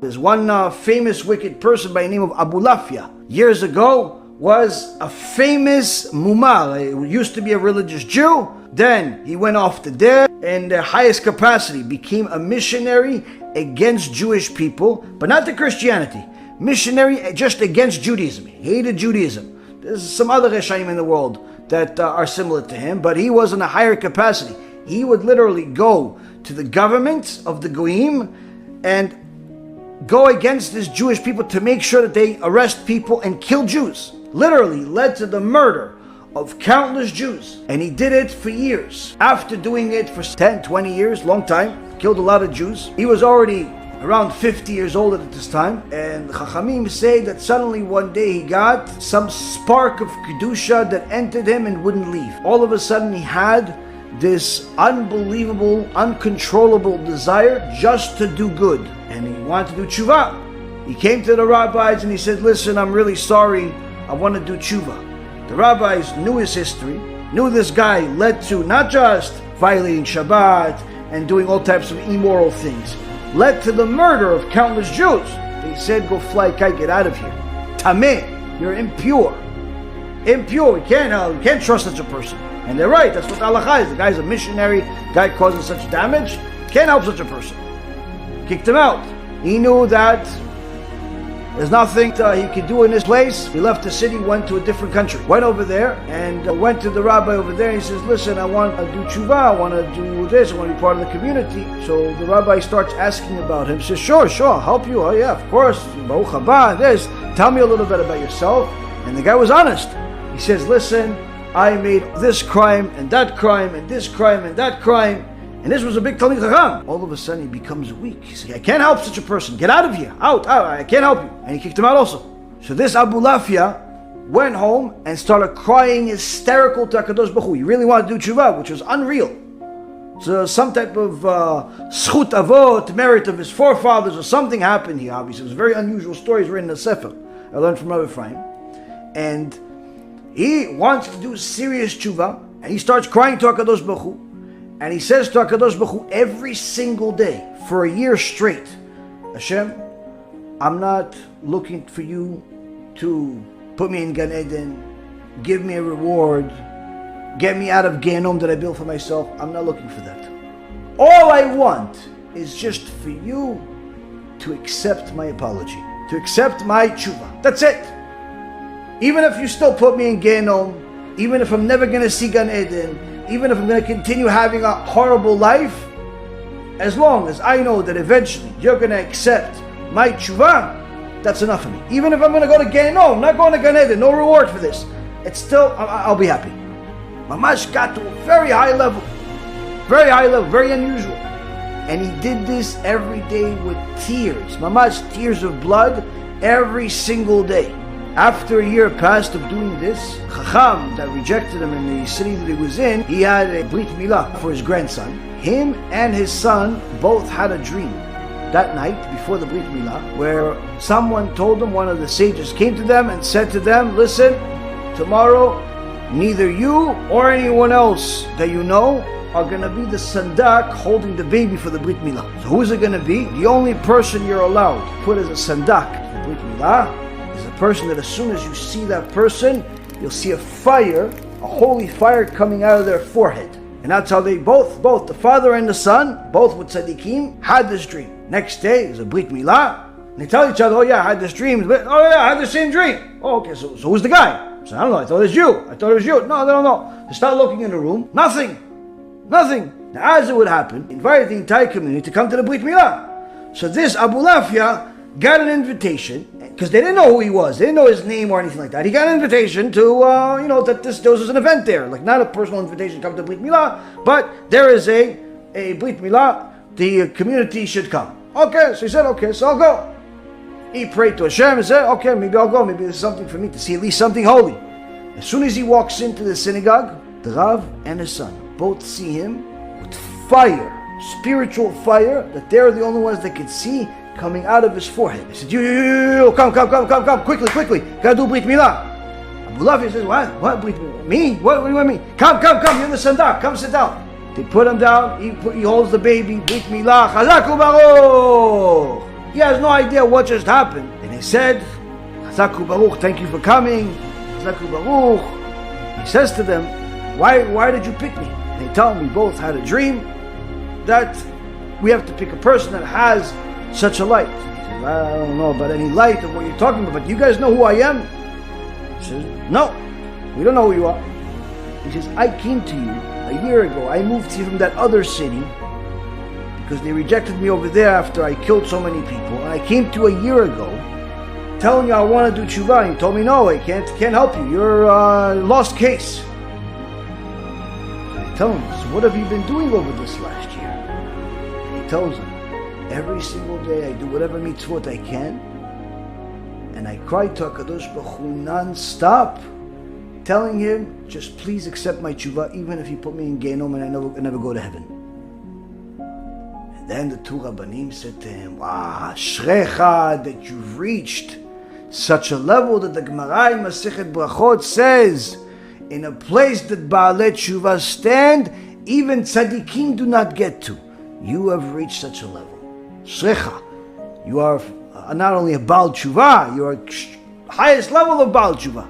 There's one famous wicked person by the name of Aboulafia. Years ago, was a famous mumar. He used to be a religious Jew. Then he went off to there in the highest capacity, became a missionary against Jewish people, but not to Christianity. Missionary just against Judaism. He hated Judaism. There's some other Rashaim in the world that are similar to him, but he was in a higher capacity. He would literally go to the government of the Goyim and go against these Jewish people to make sure that they arrest people and kill Jews. Literally led to the murder of countless Jews. And he did it for years. After doing it for 10, 20 years, long time, killed a lot of Jews. He was already around 50 years old at this time. And Chachamim say that suddenly one day he got some spark of Kedusha that entered him and wouldn't leave. All of a sudden he had this unbelievable, uncontrollable desire just to do good. And he wanted to do Teshuvá. He came to the rabbis and he said, listen, I'm really sorry, I want to do Teshuvá. The rabbis knew his history, knew this guy led to not just violating Shabbat and doing all types of immoral things, led to the murder of countless Jews. They said, go fly kite, get out of here. Tameh, you're impure. Impure, we can't trust such a person. And they're right, that's what halakha is. The guy's a missionary, guy causing such damage, can't help such a person. Kicked him out. He knew that there's nothing he could do in this place. He left the city, went to a different country. Went over there and went to the rabbi over there. He says, listen, I want to do Teshuvá, I want to do this, I want to be part of the community. So the rabbi starts asking about him. He says, sure, I'll help you. Oh yeah, of course. Baruch haba, this. Tell me a little bit about yourself. And the guy was honest. He says, listen, I made this crime and that crime and this crime and that crime. And this was a big Talmid Chacham. All of a sudden he becomes weak. He says, I can't help such a person. Get out of here. Out, I can't help you. And he kicked him out also. So this Aboulafia went home and started crying hysterical to HaKadosh Baruch Hu. He really wanted to do Teshuvah, which was unreal. So some type of schut avot, merit of his forefathers, or something happened here, obviously. It was a very unusual story. It's written in the Sefer. I learned from Rabbi Ephraim. And he wants to do serious Teshuvah, and he starts crying to HaKadosh Baruch Hu. And he says to HaKadosh Baruch Hu every single day for a year straight, Hashem, I'm not looking for you to put me in Gan Eden, give me a reward, get me out of Gehenom that I built for myself. I'm not looking for that. All I want is just for you to accept my apology, to accept my Teshuvah. That's it. Even if you still put me in Gehenom, even if I'm never going to see Gan Eden, even if I'm going to continue having a horrible life, as long as I know that eventually you're going to accept my Teshuvah, that's enough for me. Even if I'm going to go to Gehenom, I'm not going to Gan Eden, no reward for this. It's still, I'll be happy. Mamash got to a very high level, very unusual. And he did this every day with tears, Mamash tears of blood, every single day. After a year passed of doing this, Chacham that rejected him in the city that he was in, he had a Brit Milah for his grandson. Him and his son both had a dream that night before the Brit Milah, where someone told them, one of the sages came to them and said to them, listen, tomorrow neither you or anyone else that you know are going to be the sandak holding the baby for the Brit Milah. So who is it going to be? The only person you're allowed to put as a sandak for the Brit Milah is a person that as soon as you see that person, you'll see a fire, a holy fire coming out of their forehead. And that's how they both the father and the son, both with tzaddikim, had this dream. Next day, there's a Brit Milah, and they tell each other, oh yeah, I had this dream. Oh yeah, I had the same dream. Oh, okay, so who's the guy? So I don't know, I thought it was you. No, they don't know. They start looking in the room, nothing. Now, as it would happen, invited the entire community to come to the Brit Milah. So this Aboulafia got an invitation, because they didn't know who he was. They didn't know his name or anything like that. He got an invitation to, that there was an event there. Like, not a personal invitation to come to Brit Milah, but there is a Brit Milah. The community should come. Okay, so he said, okay, so I'll go. He prayed to Hashem and said, okay, maybe I'll go. Maybe there's something for me to see, at least something holy. As soon as he walks into the synagogue, the Rav and his son both see him with fire, spiritual fire, that they're the only ones that could see coming out of his forehead. He said, you, come, quickly, gotta do Brit Milah. Aboulafia says, what, Brit Milah? Me? What do you want me? Come, you're the Sandar, come sit down. They put him down, he holds the baby, Brit Milah, Chazak u'Baruch. He has no idea what just happened. And he said, Chazak u'Baruch, thank you for coming, Chazak u'Baruch. He says to them, why did you pick me? And they tell him, we both had a dream that we have to pick a person that has such a light. He says, I don't know about any light of what you're talking about, but you guys know who I am? He says, no, we don't know who you are. He says, I came to you a year ago. I moved to you from that other city because they rejected me over there after I killed so many people. And I came to you a year ago telling you I want to do Teshuvah. And you told me, no, I can't help you. You're a lost case. So I tell him, so what have you been doing over this last year? And he tells him, every single day I do whatever mitzvot I can. And I cry to HaKadosh Baruch Hu non-stop, telling him, just please accept my Teshuvah, even if you put me in Gehenom and I never go to heaven. And then the two Rabbanim said to him, wow, Ashrecha, that you've reached such a level that the Gemara in Masechet Brachot says, in a place that Baalei Teshuvah stand, even tzaddikim do not get to. You have reached such a level. Ashrecha, you are not only a Baal Teshuvah, you are highest level of Baal Teshuvah.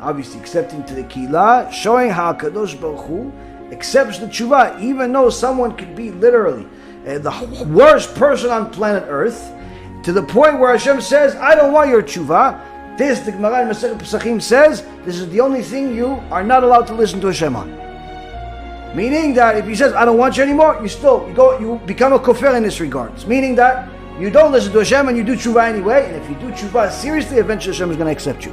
Obviously accepting to the Keilah, showing how Kadosh Baruch Hu accepts the Teshuvah, even though someone could be literally the worst person on planet Earth, to the point where Hashem says, I don't want your Teshuvah. This, the Gemara in Masechet Pesachim says, this is the only thing you are not allowed to listen to Hashem on. Meaning that if he says, I don't want you anymore, you become a kofar in this regards. Meaning that you don't listen to Hashem and you do Teshuvah anyway, and if you do Teshuvah seriously, eventually Hashem is going to accept you.